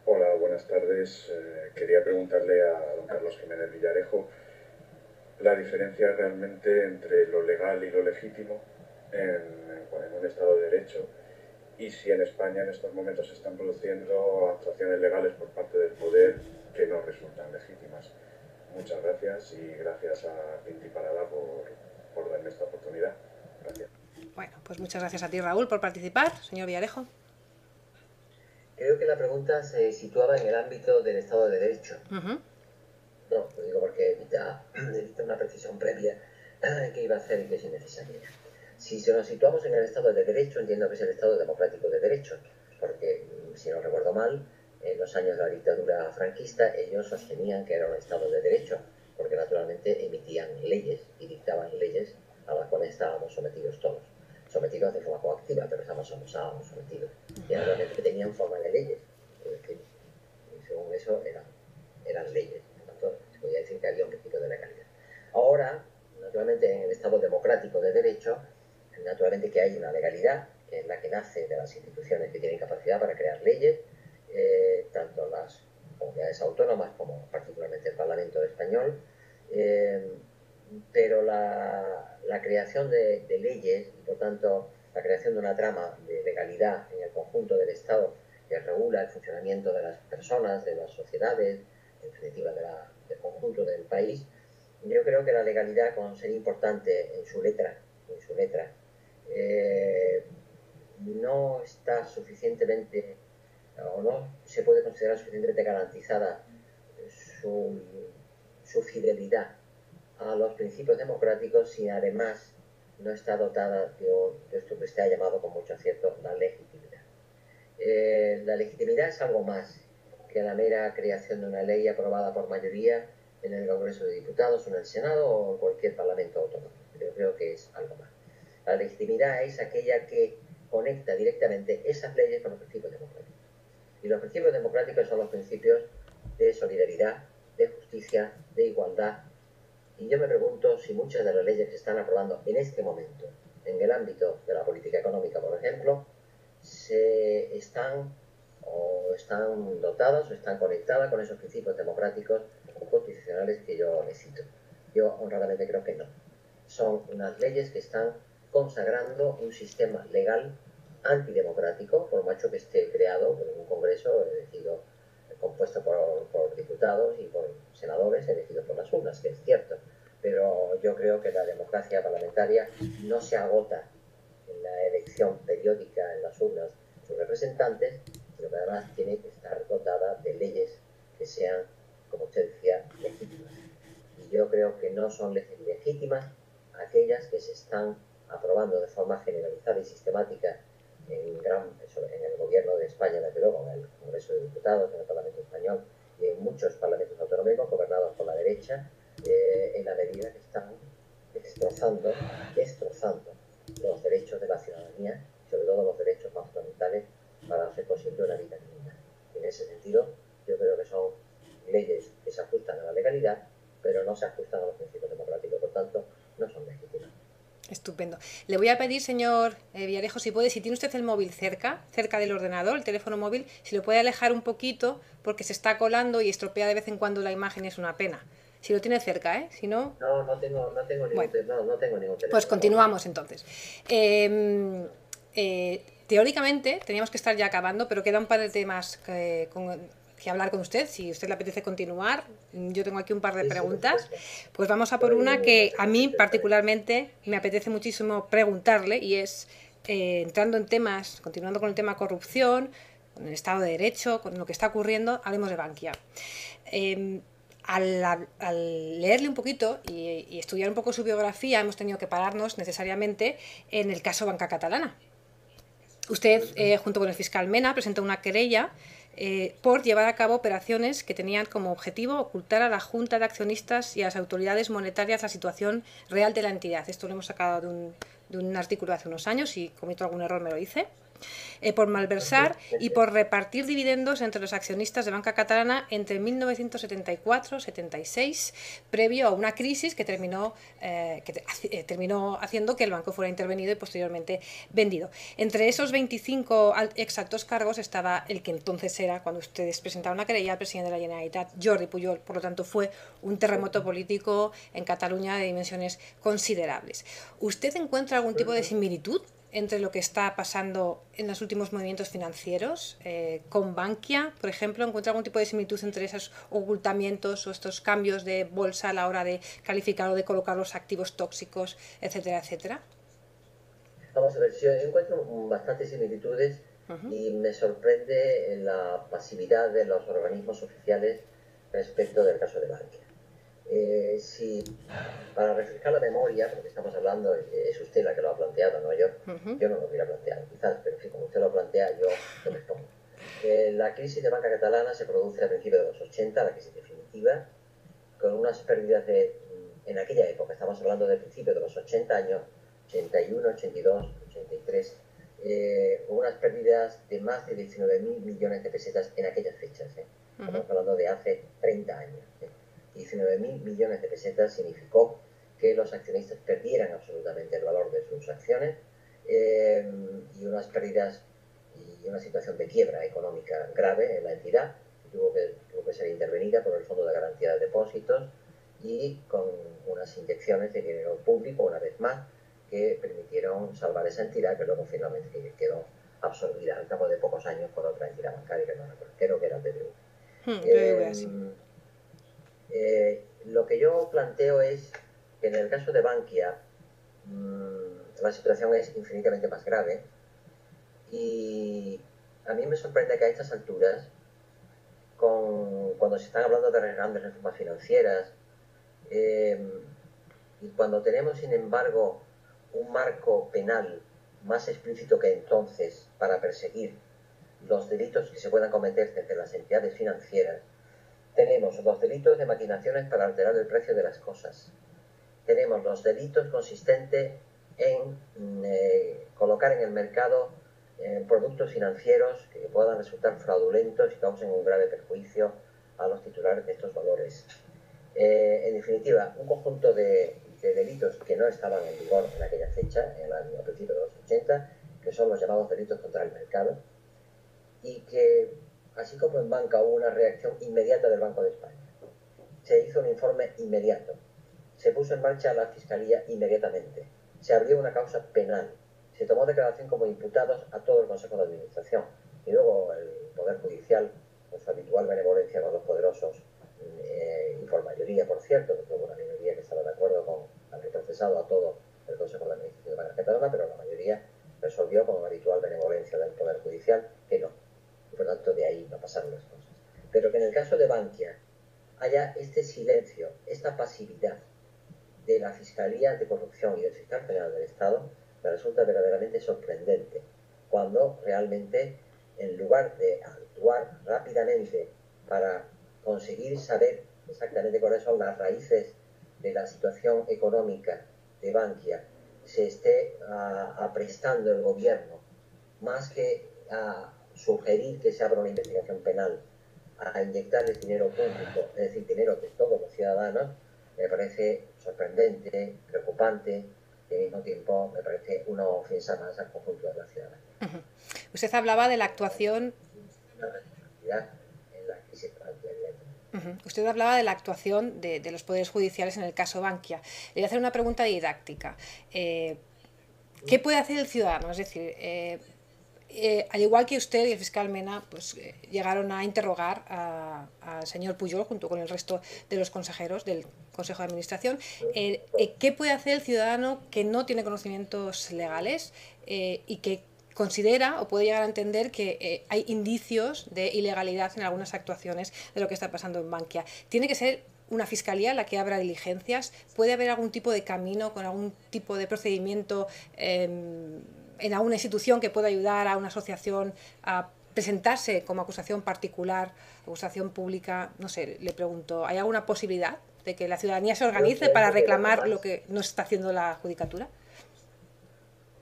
Hola, buenas tardes. Quería preguntarle a don Carlos Jiménez Villarejo la diferencia realmente entre lo legal y lo legítimo en un Estado de Derecho, y si en España en estos momentos se están produciendo actuaciones legales por parte del poder que no resultan legítimas. Muchas gracias y gracias a Pinti Parada por darme esta oportunidad. Gracias. Bueno, pues muchas gracias a ti, Raúl, por participar. Señor Villarejo. Creo que la pregunta se situaba en el ámbito del Estado de Derecho. No, lo digo porque evita una precisión previa que iba a hacer y que es innecesaria. Si nos situamos en el Estado de Derecho, entiendo que es el Estado democrático de derecho, porque, si no recuerdo mal, en los años de la dictadura franquista ellos sostenían que era un Estado de derecho, porque naturalmente emitían leyes y dictaban leyes a las cuales estábamos sometidos todos. Sometidos de forma coactiva, pero estábamos sometidos. Y naturalmente tenían forma de leyes. Es decir, según eso eran leyes. Por tanto, se podía decir que había un principio de legalidad. Ahora, naturalmente, en el Estado democrático de derecho, naturalmente que hay una legalidad, que es la que nace de las instituciones que tienen capacidad para crear leyes, tanto las comunidades autónomas como particularmente el Parlamento español, pero la creación de leyes y por tanto la creación de una trama de legalidad en el conjunto del Estado que regula el funcionamiento de las personas, de las sociedades, en definitiva del conjunto del país, yo creo que la legalidad, con ser importante en su letra, no está suficientemente, o no se puede considerar suficientemente garantizada su fidelidad a los principios democráticos si además no está dotada de esto que se ha llamado con mucho acierto la legitimidad. La legitimidad es algo más que la mera creación de una ley aprobada por mayoría en el Congreso de Diputados o en el Senado o en cualquier parlamento autónomo. Yo creo que es algo más. La legitimidad es aquella que conecta directamente esas leyes con los principios democráticos. Y los principios democráticos son los principios de solidaridad, de justicia, de igualdad, Y yo me pregunto si muchas de las leyes que se están aprobando en este momento, en el ámbito de la política económica, por ejemplo, están dotadas o están conectadas con esos principios democráticos o constitucionales que yo necesito. Yo honradamente creo que no. Son unas leyes que están consagrando un sistema legal antidemocrático, por mucho que esté creado por un Congreso elegido, compuesto por diputados y por senadores elegidos por las urnas, que es cierto. Pero yo creo que la democracia parlamentaria no se agota en la elección periódica en las urnas de sus representantes, sino que además tiene que estar dotada de leyes que sean, como usted decía, legítimas. Y yo creo que no son leyes legítimas aquellas que se están aprobando de forma generalizada y sistemática en el gobierno de España, desde luego, en el Congreso de Diputados, en el Parlamento Español y en muchos parlamentos autonómicos gobernados por la derecha, en la medida que están destrozando los derechos de la ciudadanía, sobre todo los derechos más fundamentales para hacer posible una vida digna. En ese sentido, yo creo que son leyes que se ajustan a la legalidad, pero no se ajustan a los principios democráticos, por tanto, no son legítimas. Estupendo. Le voy a pedir, señor Villarejo, si puede, si tiene usted el móvil cerca del ordenador, el teléfono móvil, si lo puede alejar un poquito, porque se está colando y estropea de vez en cuando la imagen, es una pena. Si lo tiene cerca, ¿eh? Si no... No tengo ningún teléfono. Pues continuamos entonces. Teóricamente teníamos que estar ya acabando, pero queda un par de temas que hablar con usted. Si a usted le apetece continuar, yo tengo aquí un par de preguntas. Pues vamos a por una que a mí particularmente me apetece muchísimo preguntarle, y es, entrando en temas, continuando con el tema corrupción, con el Estado de Derecho, con lo que está ocurriendo, hablemos de Bankia. Al leerle un poquito y estudiar un poco su biografía, hemos tenido que pararnos necesariamente en el caso Banca Catalana. Usted, junto con el fiscal Mena, presentó una querella por llevar a cabo operaciones que tenían como objetivo ocultar a la Junta de Accionistas y a las autoridades monetarias la situación real de la entidad. Esto lo hemos sacado de un artículo de hace unos años, si cometo algún error me lo dice. Por malversar y por repartir dividendos entre los accionistas de Banca Catalana entre 1974-76, previo a una crisis que terminó haciendo que el banco fuera intervenido y posteriormente vendido. Entre esos 25 exactos cargos estaba el que entonces era, cuando ustedes presentaron la querella, el presidente de la Generalitat, Jordi Pujol. Por lo tanto, fue un terremoto político en Cataluña de dimensiones considerables. ¿Usted encuentra algún tipo de similitud entre lo que está pasando en los últimos movimientos financieros con Bankia, por ejemplo? ¿Encuentra algún tipo de similitud entre esos ocultamientos o estos cambios de bolsa a la hora de calificar o de colocar los activos tóxicos, etcétera, etcétera? Vamos a ver, yo encuentro bastantes similitudes y me sorprende la pasividad de los organismos oficiales respecto del caso de Bankia. Para refrescar la memoria, porque estamos hablando, es usted la que lo ha planteado, no yo. Yo no lo hubiera planteado, quizás, pero sí, como usted lo plantea, yo lo respondo. La crisis de Banca Catalana se produce a principios de los 80, la crisis definitiva, con unas pérdidas en aquella época, estamos hablando del principio de los 80 años, 81, 82, 83, con unas pérdidas de más de 19.000 millones de pesetas en aquellas fechas. Estamos hablando de hace 30 años. 19.000 millones de pesetas significó que los accionistas perdieran absolutamente el valor de sus acciones y unas pérdidas y una situación de quiebra económica grave en la entidad. Tuvo que ser intervenida por el Fondo de Garantía de Depósitos y con unas inyecciones de dinero público, una vez más, que permitieron salvar esa entidad, que luego finalmente quedó absorbida al cabo de pocos años por otra entidad bancaria que no recuerdo, creo que era el BBV. Lo que yo planteo es que en el caso de Bankia la situación es infinitamente más grave y a mí me sorprende que a estas alturas, cuando se están hablando de grandes reformas financieras y cuando tenemos sin embargo un marco penal más explícito que entonces para perseguir los delitos que se puedan cometer desde las entidades financieras, tenemos los delitos de maquinaciones para alterar el precio de las cosas. Tenemos los delitos consistentes en colocar en el mercado productos financieros que puedan resultar fraudulentos y causen un grave perjuicio a los titulares de estos valores. En definitiva, un conjunto de delitos que no estaban en vigor en aquella fecha, a principios de los 80, que son los llamados delitos contra el mercado, y que, así como en banca hubo una reacción inmediata del Banco de España, se hizo un informe inmediato, se puso en marcha la Fiscalía inmediatamente, se abrió una causa penal, se tomó declaración como imputados a todo el Consejo de Administración, y luego el Poder Judicial, con su habitual benevolencia con los poderosos, y por mayoría, por cierto, porque hubo una minoría que estaba de acuerdo con haber procesado a todo el Consejo de Administración de Banca Catalana, pero la mayoría resolvió con habitual benevolencia del Poder Judicial que no, y por tanto de ahí no pasaron las cosas. Pero que en el caso de Bankia haya este silencio, esta pasividad de la Fiscalía Anticorrupción y del Fiscal General del Estado, me resulta verdaderamente sorprendente, cuando realmente, en lugar de actuar rápidamente para conseguir saber exactamente cuáles son las raíces de la situación económica de Bankia, se esté aprestando el gobierno, más que a sugerir que se abra una investigación penal, a inyectarles dinero público, es decir, dinero de todos los ciudadanos, me parece sorprendente, preocupante, y al mismo tiempo me parece una ofensa más al conjunto de la ciudadanía. Usted hablaba de la actuación... Una responsabilidad en la crisis bancaria. Usted hablaba de la actuación de los poderes judiciales en el caso Bankia. Le voy a hacer una pregunta didáctica. ¿Qué puede hacer el ciudadano? Es decir, al igual que usted y el fiscal Mena, pues llegaron a interrogar al señor Pujol junto con el resto de los consejeros del Consejo de Administración. ¿Qué puede hacer el ciudadano que no tiene conocimientos legales y que considera o puede llegar a entender que hay indicios de ilegalidad en algunas actuaciones de lo que está pasando en Bankia? ¿Tiene que ser una fiscalía la que abra diligencias? ¿Puede haber algún tipo de camino con algún tipo de procedimiento en alguna institución que pueda ayudar a una asociación a presentarse como acusación particular, acusación pública? No sé, le pregunto, ¿hay alguna posibilidad de que la ciudadanía se organice para reclamar lo que no está haciendo la judicatura?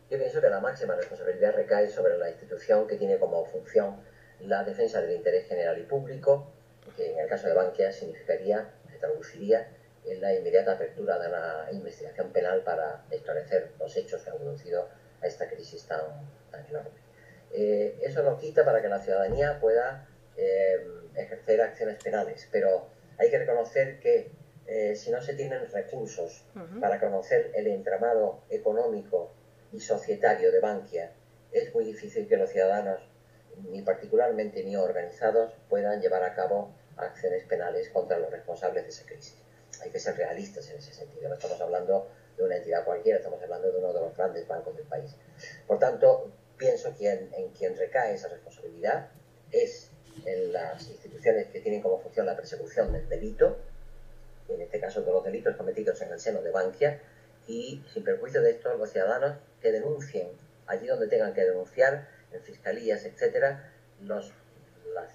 Yo pienso que la máxima responsabilidad recae sobre la institución que tiene como función la defensa del interés general y público, que en el caso de Bankia significaría, se traduciría en la inmediata apertura de una investigación penal para esclarecer los hechos que han conducido a esta crisis tan enorme. Eso no quita para que la ciudadanía pueda ejercer acciones penales, pero hay que reconocer que si no se tienen recursos para conocer el entramado económico y societario de Bankia, es muy difícil que los ciudadanos, ni particularmente ni organizados, puedan llevar a cabo acciones penales contra los responsables de esa crisis. Hay que ser realistas en ese sentido. No estamos hablando de una entidad cualquiera, estamos hablando de uno de los grandes bancos del país. Por tanto, pienso que en quien recae esa responsabilidad es en las instituciones que tienen como función la persecución del delito, en este caso de los delitos cometidos en el seno de Bankia, y sin perjuicio de esto, los ciudadanos que denuncien allí donde tengan que denunciar, en fiscalías, etcétera, los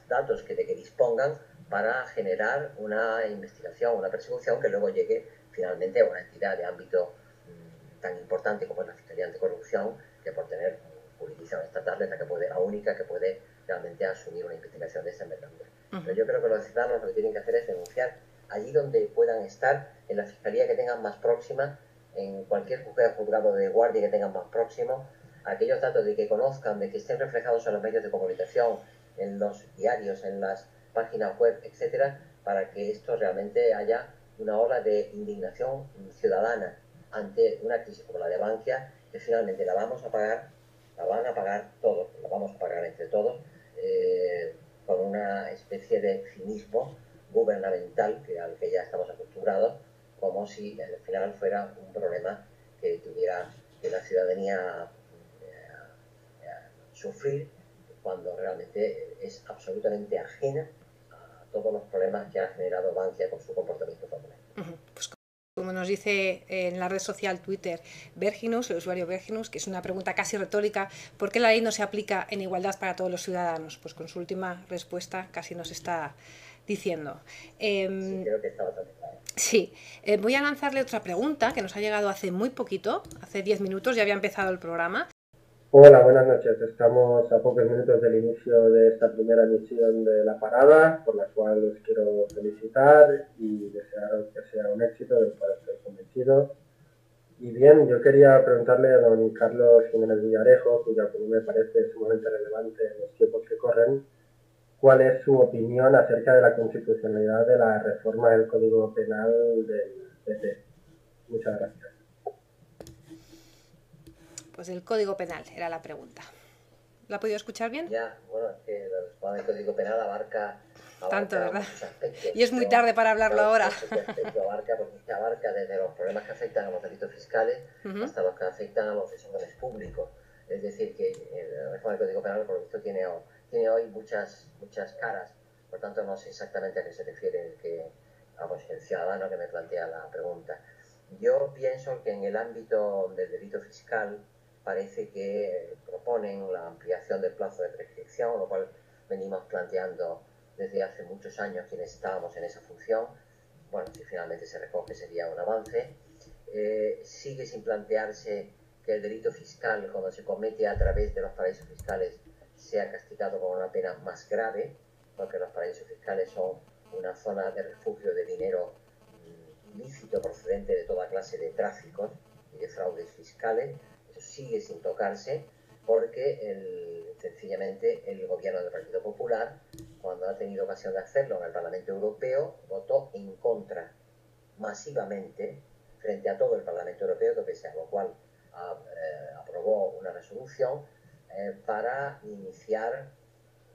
datos de que dispongan para generar una investigación, una persecución que luego llegue finalmente a una entidad de ámbito tan importante como es la Fiscalía Anticorrupción, que por tener jurisdicción estatal es la única que puede realmente asumir una investigación de esa envergadura. Pero yo creo que los ciudadanos lo que tienen que hacer es denunciar allí donde puedan estar, en la fiscalía que tengan más próxima, en cualquier juzgado de guardia que tengan más próximo, aquellos datos de que conozcan, de que estén reflejados en los medios de comunicación, en los diarios, en las páginas web, etcétera, para que esto realmente haya una ola de indignación ciudadana ante una crisis como la de Bankia, que finalmente la vamos a pagar, la van a pagar todos, la vamos a pagar entre todos, con una especie de cinismo gubernamental al que ya estamos acostumbrados, como si al final fuera un problema que tuviera que la ciudadanía sufrir, cuando realmente es absolutamente ajena a todos los problemas que ha generado Bankia con su comportamiento fraudulento. Pues como nos dice en la red social Twitter Verginus, el usuario Verginus, que es una pregunta casi retórica: ¿por qué la ley no se aplica en igualdad para todos los ciudadanos? Pues con su última respuesta casi nos está diciendo. Sí, creo que está bastante claro. Sí, voy a lanzarle otra pregunta que nos ha llegado hace muy poquito, hace 10 minutos, ya había empezado el programa. Hola, buenas noches. Estamos a pocos minutos del inicio de esta primera emisión de La Parada, por la cual os quiero felicitar y desearos que sea un éxito, del cual estoy convencido. Y bien, yo quería preguntarle a don Carlos Jiménez Villarejo, cuya opinión me parece sumamente relevante en los tiempos que corren, ¿cuál es su opinión acerca de la constitucionalidad de la reforma del Código Penal del PP? Muchas gracias. Pues el Código Penal era la pregunta. ¿La ha podido escuchar bien? Ya, bueno, es que la reforma del Código Penal abarca tanto, ¿verdad? muchos aspectos. Y es muy tarde para hablarlo ahora. Abarca desde los problemas que afectan a los delitos fiscales hasta los que afectan a los desórdenes públicos. Es decir, que la reforma del Código Penal, por lo visto, tiene hoy muchas caras. Por tanto, no sé exactamente a qué se refiere el ciudadano que me plantea la pregunta. Yo pienso que en el ámbito del delito fiscal parece que proponen la ampliación del plazo de prescripción, lo cual venimos planteando desde hace muchos años quienes estábamos en esa función. Bueno, si finalmente se recoge sería un avance. Sigue sin plantearse que el delito fiscal, cuando se comete a través de los paraísos fiscales, sea castigado con una pena más grave, porque los paraísos fiscales son una zona de refugio de dinero ilícito procedente de toda clase de tráficos y de fraudes fiscales. Eso sigue sin tocarse porque sencillamente el gobierno del Partido Popular, cuando ha tenido ocasión de hacerlo en el Parlamento Europeo, votó en contra masivamente frente a todo el Parlamento Europeo, que pese a lo cual aprobó una resolución para iniciar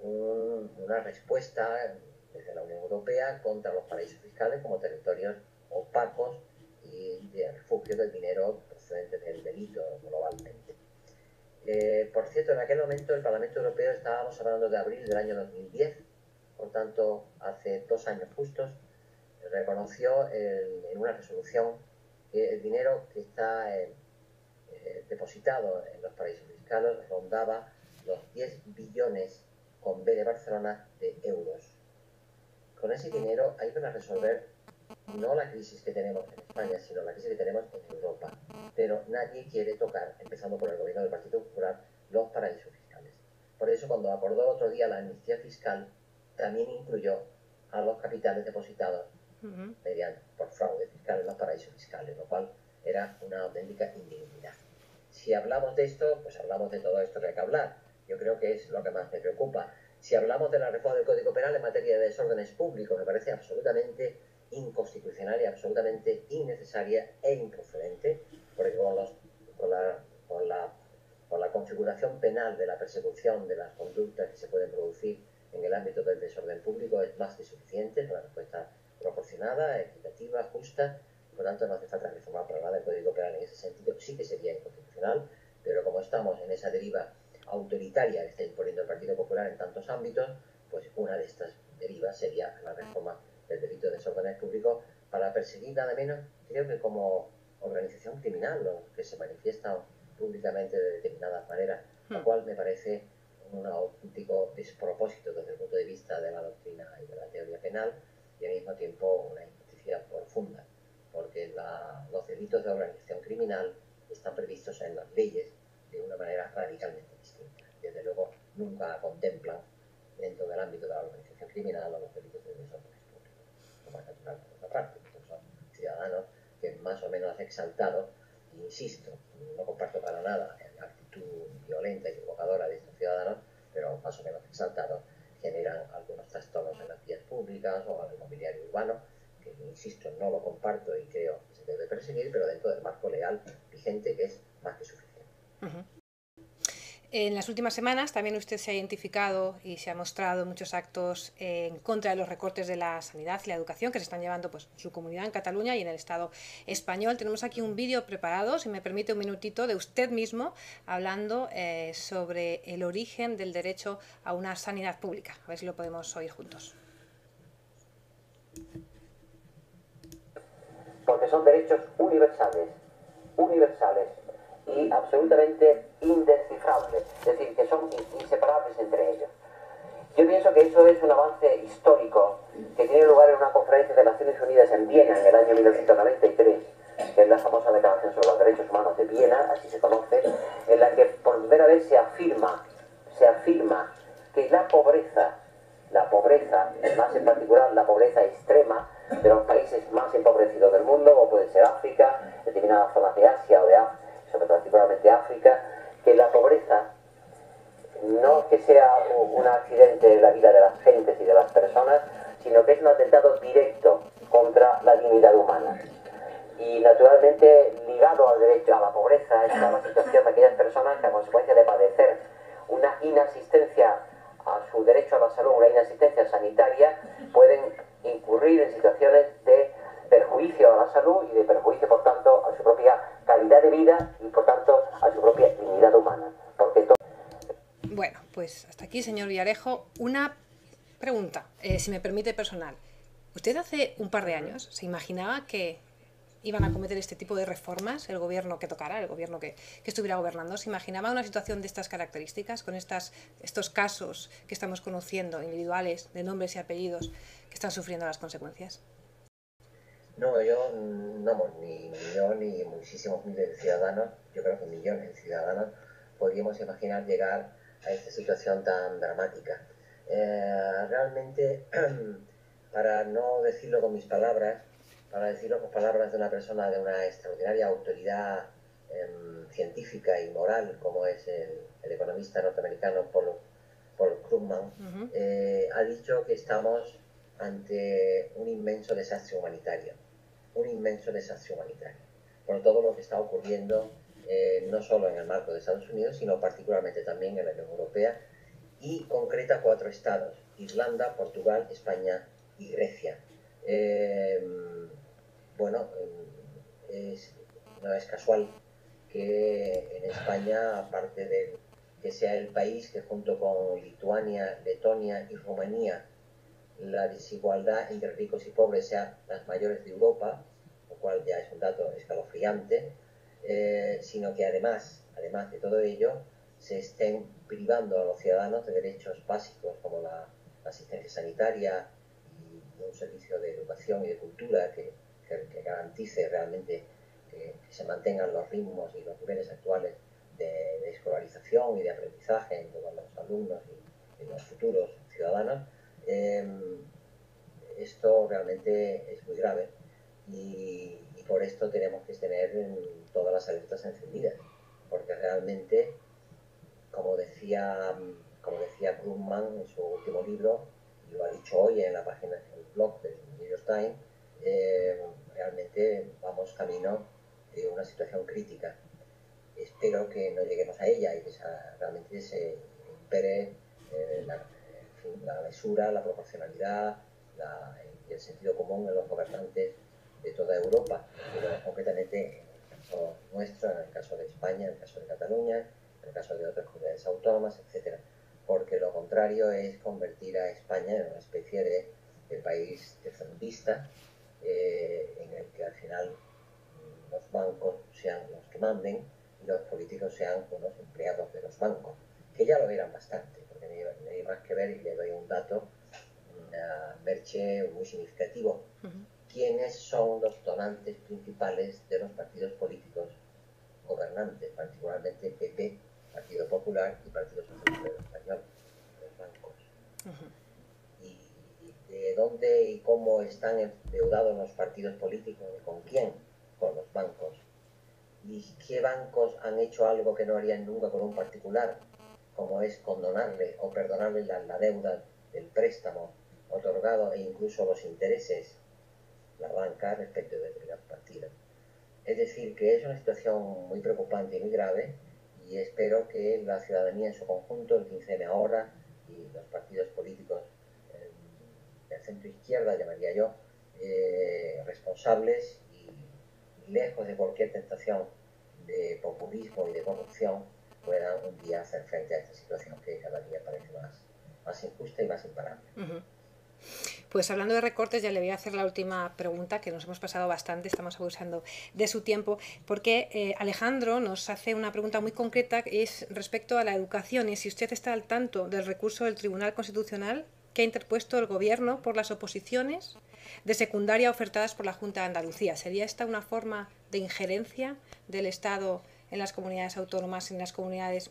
una respuesta desde la Unión Europea contra los paraísos fiscales como territorios opacos y de refugio del dinero procedente del delito globalmente. Por cierto, en aquel momento el Parlamento Europeo, estábamos hablando de abril del año 2010, por tanto hace 2 años justos, reconoció en una resolución que el dinero que está depositado en los paraísos fiscales rondaba los 10 billones con B de Barcelona de euros. Con ese dinero hay que resolver no la crisis que tenemos en España, sino la crisis que tenemos en Europa. Pero nadie quiere tocar, empezando por el gobierno del Partido Popular, los paraísos fiscales. Por eso, cuando acordó el otro día la amnistía fiscal, también incluyó a los capitales depositados por fraude fiscal en los paraísos fiscales, lo cual era una auténtica indignidad. Si hablamos de esto, pues hablamos de todo esto que hay que hablar. Yo creo que es lo que más me preocupa. Si hablamos de la reforma del Código Penal en materia de desórdenes públicos, me parece absolutamente inconstitucional y absolutamente innecesaria e improcedente, porque con la configuración penal de la persecución de las conductas que se pueden producir en el ámbito del desorden público es más que suficiente, es una respuesta proporcionada, equitativa, justa, y por tanto no hace falta reformar para nada el Código Penal en ese sentido. Sí que sería inconstitucional, pero como estamos en esa deriva autoritaria que está imponiendo el Partido Popular en tantos ámbitos, pues una de estas derivas sería la reforma del delito de desórdenes públicos para perseguir nada menos, creo que como organización criminal, los que se manifiestan públicamente de determinadas maneras, lo cual me parece un auténtico despropósito desde el punto de vista de la doctrina y de la teoría penal, y al mismo tiempo una injusticia profunda, porque los delitos de organización criminal están previstos en las leyes de una manera radicalmente distinta. Desde luego nunca contemplan dentro del ámbito de la organización criminal los delitos de desórdenes públicos. Lo más natural por otra parte, estos son ciudadanos que más o menos exaltados, insisto, no comparto para nada la actitud violenta y provocadora de estos ciudadanos, pero más o menos exaltados generan algunos trastornos en las vías públicas o en el mobiliario urbano, que insisto, no lo comparto y creo que se debe perseguir, pero dentro del marco legal vigente, que es más que suficiente. En las últimas semanas también usted se ha identificado y se ha mostrado muchos actos en contra de los recortes de la sanidad y la educación que se están llevando pues, en su comunidad, en Cataluña y en el Estado español. Tenemos aquí un vídeo preparado, si me permite un minutito, de usted mismo hablando sobre el origen del derecho a una sanidad pública. A ver si lo podemos oír juntos. Porque son derechos universales y absolutamente indescifrables, es decir, que son inseparables entre ellos. Yo pienso que eso es un avance histórico que tiene lugar en una conferencia de Naciones Unidas en Viena en el año 1993, que es la famosa Declaración sobre los Derechos Humanos de Viena, así se conoce, en la que por primera vez se afirma que la pobreza, más en particular la pobreza extrema de los países más empobrecidos del mundo, como puede ser África, determinadas zonas de Asia o de sobre particularmente África, que la pobreza no es que sea un accidente en la vida de las gentes y de las personas, sino que es un atentado directo contra la dignidad humana. Y naturalmente ligado al derecho a la pobreza está la situación de aquellas personas que a consecuencia de padecer una inasistencia a su derecho a la salud, una inasistencia sanitaria, pueden incurrir en situaciones de perjuicio a la salud y de perjuicio, por tanto, a su propia calidad de vida y, por tanto, a su propia dignidad humana. Porque bueno, pues hasta aquí, señor Villarejo. Una pregunta, si me permite, personal. ¿Usted hace un par de años se imaginaba que iban a cometer este tipo de reformas, el gobierno que tocara, el gobierno que estuviera gobernando? ¿Se imaginaba una situación de estas características, con estos casos que estamos conociendo, individuales, de nombres y apellidos, que están sufriendo las consecuencias? No, ni yo ni muchísimos miles de ciudadanos, yo creo que millones de ciudadanos, podríamos imaginar llegar a esta situación tan dramática. Realmente, para no decirlo con mis palabras, para decirlo con palabras de una persona de una extraordinaria autoridad científica y moral, como es el economista norteamericano Paul Krugman, ha dicho que estamos ante un inmenso desastre humanitario, por todo lo que está ocurriendo, no solo en el marco de Estados Unidos, sino particularmente también en la Unión Europea, y concreta 4 estados: Irlanda, Portugal, España y Grecia. No es casual que en España, aparte de que sea el país que junto con Lituania, Letonia y Rumanía, la desigualdad entre ricos y pobres sea las mayores de Europa, lo cual ya es un dato escalofriante, sino que además de todo ello, se estén privando a los ciudadanos de derechos básicos como la asistencia sanitaria y un servicio de educación y de cultura que garantice realmente que se mantengan los ritmos y los niveles actuales de escolarización y de aprendizaje en todos los alumnos y los futuros ciudadanos. Esto realmente es muy grave y por esto tenemos que tener todas las alertas encendidas, porque realmente, como decía Krugman en su último libro, y lo ha dicho hoy en la página, en el blog del New York Times, realmente vamos camino de una situación crítica. Espero que no lleguemos a ella y que realmente se impere la mesura, la proporcionalidad y el sentido común en los gobernantes de toda Europa, pero concretamente en el caso nuestro, en el caso de España, en el caso de Cataluña, en el caso de otras comunidades autónomas, etc. Porque lo contrario es convertir a España en una especie de país tercermundista, en el que al final los bancos sean los que manden y los políticos sean unos empleados de los bancos, que ya lo eran bastante, porque no hay más que ver, y le doy un dato, Merche, muy significativo. ¿Quiénes son los donantes principales de los partidos políticos gobernantes, particularmente PP, Partido Popular y Partido Socialista Español? Los bancos. ¿Y de dónde y cómo están endeudados los partidos políticos? ¿Con quién? Con los bancos. ¿Y qué bancos han hecho algo que no harían nunca con un particular? Como es condonarle o perdonarle la deuda del préstamo otorgado e incluso los intereses, la banca, respecto de determinados partidos. Es decir, que es una situación muy preocupante y muy grave, y espero que la ciudadanía en su conjunto, el 15M ahora, y los partidos políticos del centro izquierda, llamaría yo, responsables y lejos de cualquier tentación de populismo y de corrupción, puedan un día hacer frente a esta situación que cada día parece más injusta y más imparable. Pues hablando de recortes, ya le voy a hacer la última pregunta, que nos hemos pasado bastante, estamos abusando de su tiempo, porque Alejandro nos hace una pregunta muy concreta, que es respecto a la educación, y si usted está al tanto del recurso del Tribunal Constitucional que ha interpuesto el Gobierno por las oposiciones de secundaria ofertadas por la Junta de Andalucía. ¿Sería esta una forma de injerencia del Estado en las comunidades autónomas, en las comunidades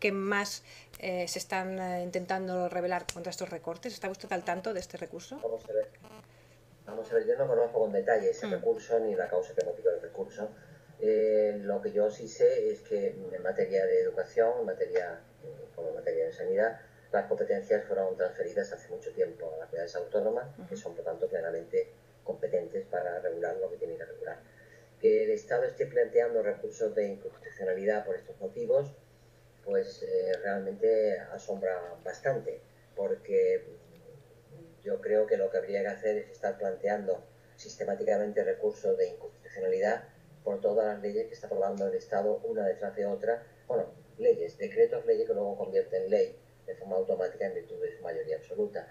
que más se están intentando rebelar contra estos recortes? ¿Está usted al tanto de este recurso? Vamos a ver, yo no conozco con detalle ese recurso ni la causa que motiva el recurso. Lo que yo sí sé es que en materia de educación, como en materia de sanidad, las competencias fueron transferidas hace mucho tiempo a las comunidades autónomas, que son por tanto plenamente competentes para regular lo que tienen que regular. Que el Estado esté planteando recursos de inconstitucionalidad por estos motivos, pues realmente asombra bastante, porque yo creo que lo que habría que hacer es estar planteando sistemáticamente recursos de inconstitucionalidad por todas las leyes que está aprobando el Estado una detrás de otra. Bueno, decretos, leyes que luego convierten en ley de forma automática en virtud de su mayoría absoluta.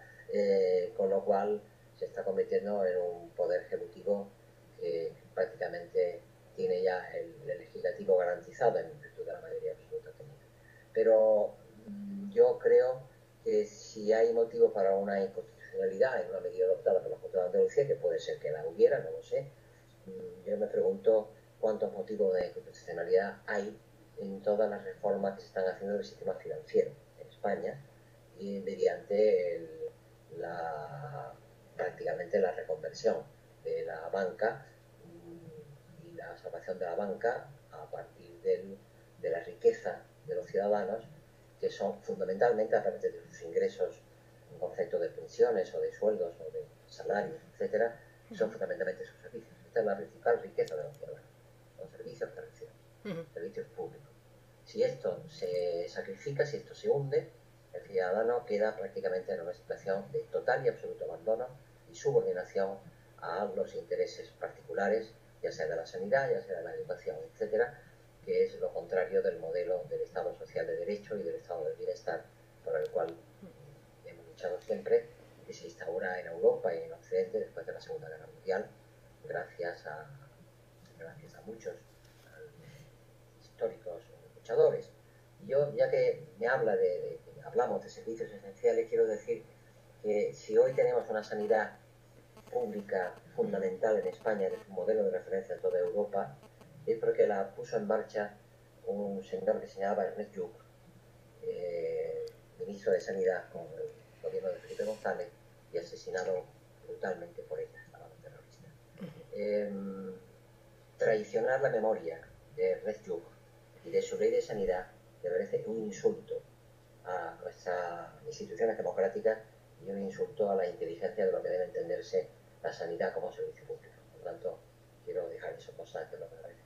Con lo cual se está convirtiendo en un poder ejecutivo que prácticamente tiene ya el legislativo garantizado en virtud de la mayoría absoluta tenida. Pero yo creo que si hay motivo para una inconstitucionalidad en una medida adoptada por la Junta de Andalucía, que puede ser que la hubiera, no lo sé, yo me pregunto cuántos motivos de inconstitucionalidad hay en todas las reformas que se están haciendo del sistema financiero en España y mediante prácticamente la reconversión de la banca y la salvación de la banca a partir de la riqueza de los ciudadanos, que son fundamentalmente a partir de sus ingresos en concepto de pensiones o de sueldos o de salarios, etcétera, son fundamentalmente sus servicios. Esta es la principal riqueza de los ciudadanos, los servicios terciarios, servicios públicos. Si esto se sacrifica, si esto se hunde, el ciudadano queda prácticamente en una situación de total y absoluto abandono y subordinación a los intereses particulares, ya sea de la sanidad, ya sea de la educación, etcétera, que es lo contrario del modelo del Estado social de derecho y del Estado del bienestar por el cual hemos luchado siempre, que se instaura en Europa y en Occidente después de la Segunda Guerra Mundial, gracias a muchos históricos luchadores. Y yo, ya que hablamos de servicios esenciales, quiero decir que si hoy tenemos una sanidad pública fundamental en España, que es un modelo de referencia en toda Europa, es porque la puso en marcha un señor que se llamaba Ernest Lluch, ministro de Sanidad con el gobierno de Felipe González, y asesinado brutalmente por ella, la banda terrorista. Traicionar la memoria de Ernest Lluch y de su ley de sanidad me parece un insulto a nuestras instituciones democráticas y un insulto a la inteligencia de lo que debe entenderse la sanidad como servicio público. Por lo tanto, quiero dejar eso constante, lo que me parece.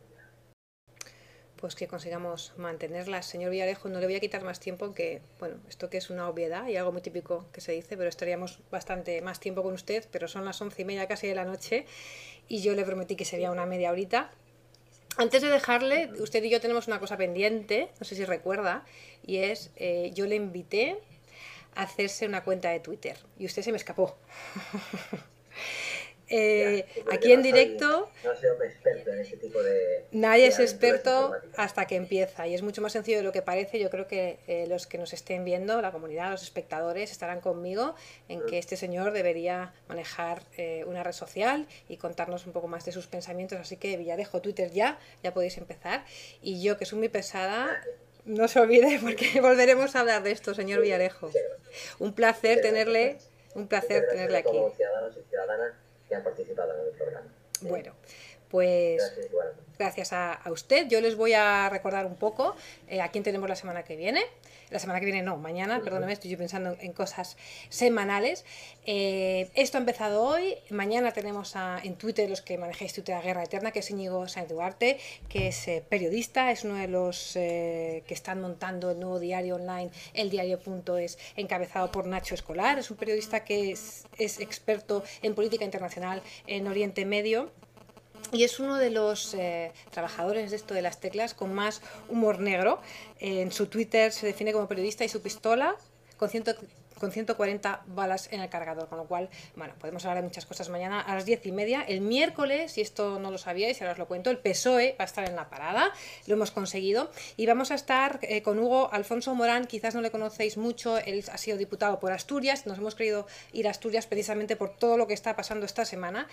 Pues que consigamos mantenerlas. Señor Villarejo, no le voy a quitar más tiempo, aunque, bueno, esto que es una obviedad y algo muy típico que se dice, pero estaríamos bastante más tiempo con usted, pero son las 11:30 casi de la noche y yo le prometí que sería una media horita. Antes de dejarle, usted y yo tenemos una cosa pendiente, no sé si recuerda, y es, yo le invité a hacerse una cuenta de Twitter y usted se me escapó. Aquí en directo no soy un experto en ese tipo de... Nadie es experto hasta que empieza y es mucho más sencillo de lo que parece. Yo creo que los que nos estén viendo, la comunidad, los espectadores, estarán conmigo en que este señor debería manejar una red social y contarnos un poco más de sus pensamientos. Así que Villarejo, Twitter ya podéis empezar. Y yo, que soy muy pesada, no se olvide porque volveremos a hablar de esto, señor Villarejo. Un placer tenerle aquí. Como ciudadanos y ciudadanas que han participado en el programa. Bueno, pues gracias a usted. Yo les voy a recordar un poco a quién tenemos la semana que viene. La semana que viene no, mañana, perdóname, estoy yo pensando en cosas semanales. Esto ha empezado hoy. Mañana tenemos en Twitter, los que manejáis Twitter, a Guerra Eterna, que es Íñigo Sáenz Duarte, que es periodista, es uno de los que están montando el nuevo diario online, eldiario.es, encabezado por Nacho Escolar. Es un periodista que es experto en política internacional en Oriente Medio. Y es uno de los trabajadores de esto de las teclas con más humor negro. En su Twitter se define como periodista y su pistola, con con 140 balas en el cargador, con lo cual, bueno, podemos hablar de muchas cosas mañana a las 10:30. El miércoles, y esto no lo sabíais, ahora os lo cuento, el PSOE va a estar en la parada, lo hemos conseguido, y vamos a estar con Hugo Alfonso Morán. Quizás no le conocéis mucho, él ha sido diputado por Asturias, nos hemos querido ir a Asturias precisamente por todo lo que está pasando esta semana.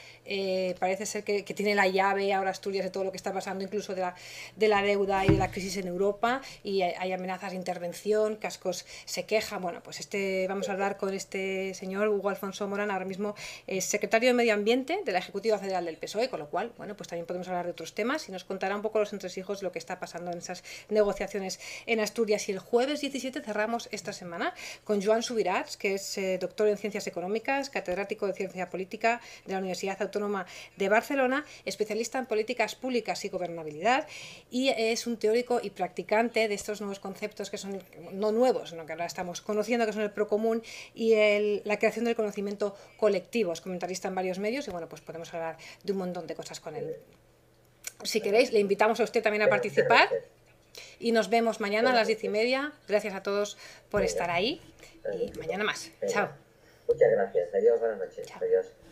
Parece ser que tiene la llave ahora Asturias de todo lo que está pasando, incluso de la deuda y de la crisis en Europa, y hay amenazas de intervención, Cascos se queja. Bueno, pues vamos a hablar con este señor Hugo Alfonso Morán, ahora mismo es secretario de Medio Ambiente de la Ejecutiva Federal del PSOE, con lo cual, bueno, pues también podemos hablar de otros temas y nos contará un poco los entresijos de lo que está pasando en esas negociaciones en Asturias. Y el jueves 17 cerramos esta semana con Joan Subirats, que es doctor en Ciencias Económicas, catedrático de Ciencia Política de la Universidad Autónoma de Barcelona, especialista en políticas públicas y gobernabilidad, y es un teórico y practicante de estos nuevos conceptos que son no nuevos, sino que ahora estamos conociendo, que son el procomún y la creación del conocimiento colectivo. Es comentarista en varios medios y bueno, pues podemos hablar de un montón de cosas con él. Si queréis, le invitamos a usted también a participar y nos vemos mañana a las 10:30. Gracias a todos por estar ahí y mañana más. Chao. Muchas gracias. Adiós, buenas noches. Chao. Adiós.